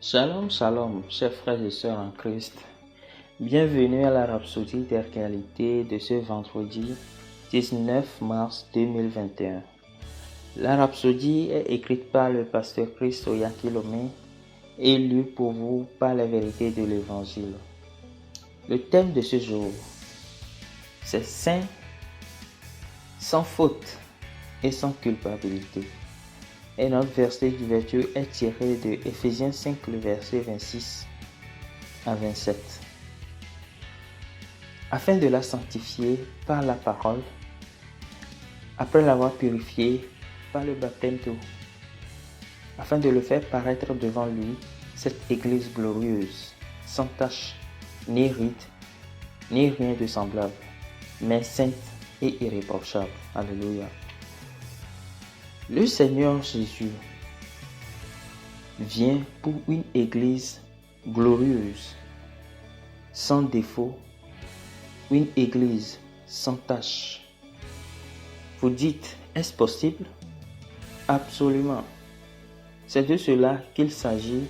Shalom, shalom, chers frères et sœurs en Christ. Bienvenue à la Rhapsodie des réalités de ce vendredi 19 mars 2021. La Rhapsodie est écrite par le pasteur Christ Oyakilome et lue pour vous par la vérité de l'Évangile. Le thème de ce jour, c'est saint, sans faute et sans culpabilité. Et notre verset d'ouverture est tiré de Ephésiens 5, le verset 26 à 27. Afin de la sanctifier par la parole, après l'avoir purifiée par le baptême d'eau, afin de le faire paraître devant lui, cette Église glorieuse, sans tache, ni ride, ni rien de semblable, mais sainte et irréprochable. Alléluia. Le Seigneur Jésus vient pour une Église glorieuse, sans défaut, une Église sans tache. Vous dites, est-ce possible? Absolument. C'est de cela qu'il s'agit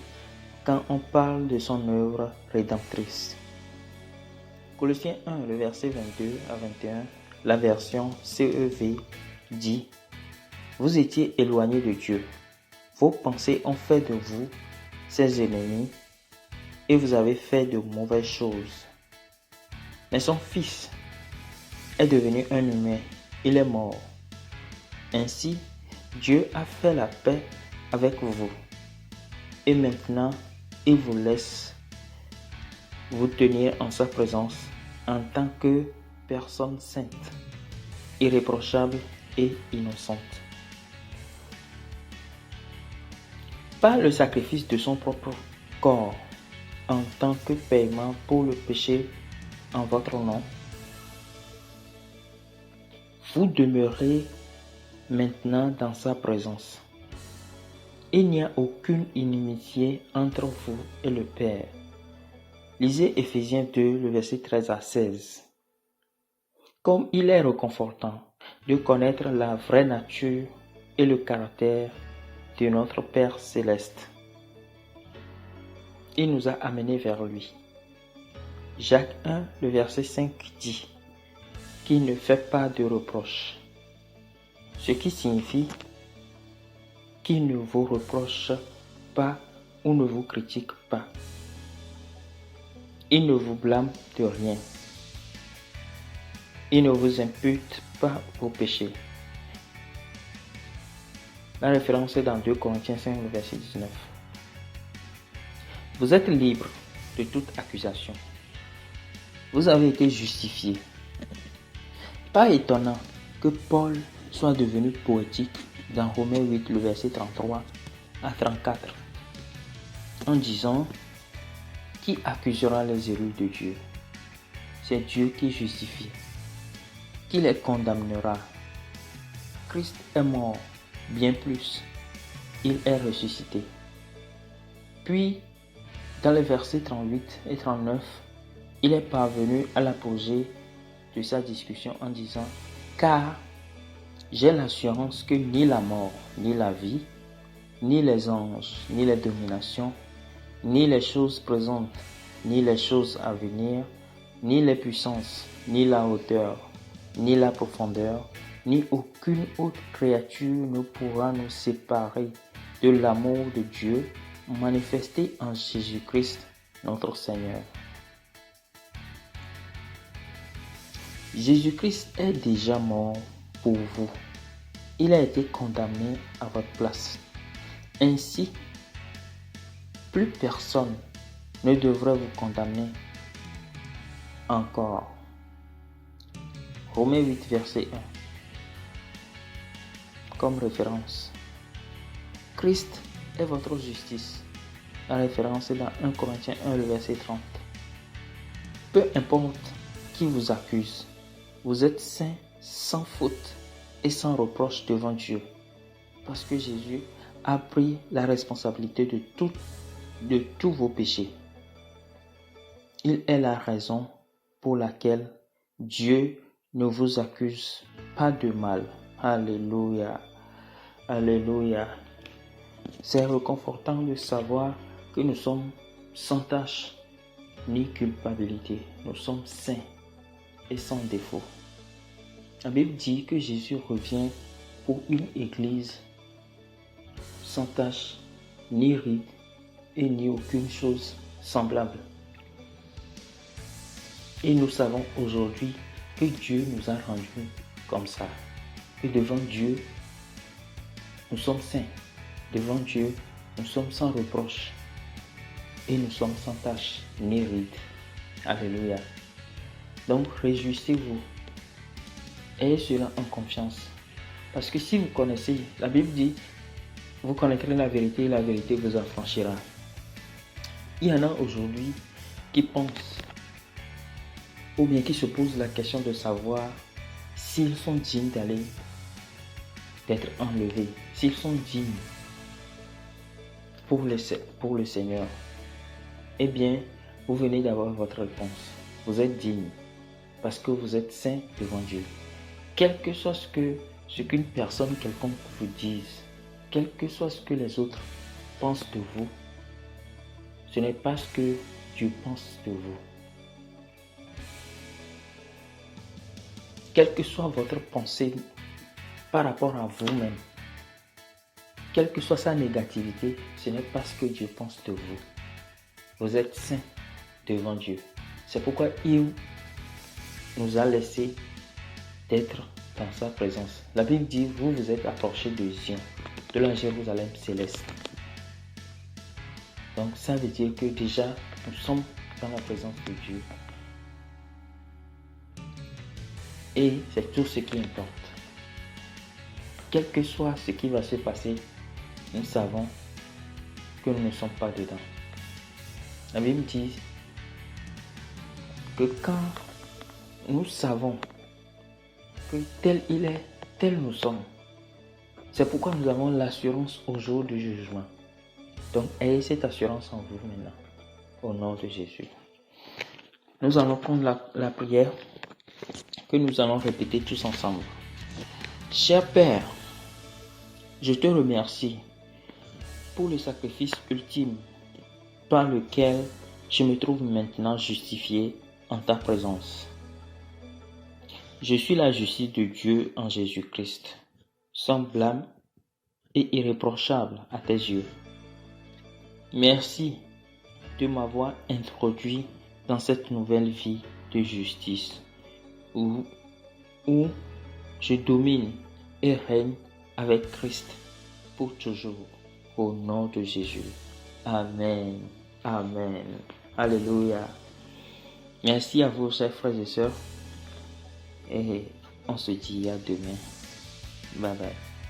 quand on parle de son œuvre rédemptrice. Colossiens 1, le verset 22 à 21, la version CEV dit: Vous étiez éloignés de Dieu. Vos pensées ont fait de vous ses ennemis et vous avez fait de mauvaises choses. Mais son Fils est devenu un humain. Il est mort. Ainsi, Dieu a fait la paix avec vous. Et maintenant, il vous laisse vous tenir en sa présence en tant que personne sainte, irréprochable et innocente. Par le sacrifice de son propre corps en tant que paiement pour le péché en votre nom, vous demeurez maintenant dans sa présence. Il n'y a aucune inimitié entre vous et le Père. Lisez Ephésiens 2, le verset 13 à 16. Comme il est réconfortant de connaître la vraie nature et le caractère de notre Père céleste. Il nous a amenés vers lui. Jacques 1, le verset 5 dit qu'il ne fait pas de reproches, ce qui signifie qu'il ne vous reproche pas ou ne vous critique pas. Il ne vous blâme de rien. Il ne vous impute pas vos péchés. La référence est dans 2 Corinthiens 5, le verset 19. Vous êtes libre de toute accusation. Vous avez été justifié. Pas étonnant que Paul soit devenu poétique dans Romains 8, le verset 33 à 34, en disant: Qui accusera les élus de Dieu? C'est Dieu qui justifie. Qui les condamnera? Christ est mort, bien plus, il est ressuscité. Puis, dans les versets 38 et 39, il est parvenu à l'apogée de sa discussion en disant: Car j'ai l'assurance que ni la mort, ni la vie, ni les anges, ni les dominations, ni les choses présentes, ni les choses à venir, ni les puissances, ni la hauteur, ni la profondeur, ni aucune autre créature ne pourra nous séparer de l'amour de Dieu manifesté en Jésus-Christ, notre Seigneur. Jésus-Christ est déjà mort pour vous. Il a été condamné à votre place. Ainsi, plus personne ne devrait vous condamner encore. Romains 8, verset 1. Comme référence. Christ est votre justice. La référence est dans 1 Corinthiens 1, le verset 30. Peu importe qui vous accuse, vous êtes saints, sans faute et sans reproche devant Dieu. Parce que Jésus a pris la responsabilité de tous vos péchés. Il est la raison pour laquelle Dieu ne vous accuse pas de mal. Alléluia. Alléluia. C'est réconfortant de savoir que nous sommes sans tache ni culpabilité. Nous sommes saints et sans défaut. La Bible dit que Jésus revient pour une église sans tache, ni ride et ni aucune chose semblable. Et nous savons aujourd'hui que Dieu nous a rendus comme ça. Que devant Dieu, nous sommes saints. Devant Dieu, nous sommes sans reproche. Et nous sommes sans tache ni ride. Alléluia. Donc réjouissez-vous. Ayez cela en confiance. Parce que si vous connaissez, la Bible dit, vous connaîtrez la vérité et la vérité vous affranchira. Il y en a aujourd'hui qui pensent ou bien qui se posent la question de savoir s'ils sont dignes d'être enlevés, s'ils sont dignes pour le Seigneur. Eh bien, vous venez d'avoir votre réponse. Vous êtes dignes parce que vous êtes saints devant Dieu. Quel que soit ce qu'une personne quelconque vous dise, quel que soit ce que les autres pensent de vous, ce n'est pas ce que Dieu pense de vous. Quelle que soit votre pensée par rapport à vous-même, quelle que soit sa négativité, ce n'est pas ce que Dieu pense de vous. Vous êtes saints devant Dieu. C'est pourquoi il nous a laissé d'être dans sa présence. La Bible dit, vous vous êtes approchés de Zion, de la Jérusalem céleste. Donc ça veut dire que déjà, nous sommes dans la présence de Dieu. Et c'est tout ce qui importe. Quel que soit ce qui va se passer, nous savons que nous ne sommes pas dedans. La Bible dit que quand nous savons que tel il est, tel nous sommes, c'est pourquoi nous avons l'assurance au jour du jugement. Donc ayez cette assurance en vous maintenant, au nom de Jésus. Nous allons prendre la prière que nous allons répéter tous ensemble. Cher Père, je te remercie pour le sacrifice ultime par lequel je me trouve maintenant justifié en ta présence. Je suis la justice de Dieu en Jésus-Christ, sans blâme et irréprochable à tes yeux. Merci de m'avoir introduit dans cette nouvelle vie de justice où je domine et règne avec Christ pour toujours. Au nom de Jésus. Amen. Amen. Alléluia. Merci à vous, chers frères et sœurs. Et on se dit à demain. Bye bye.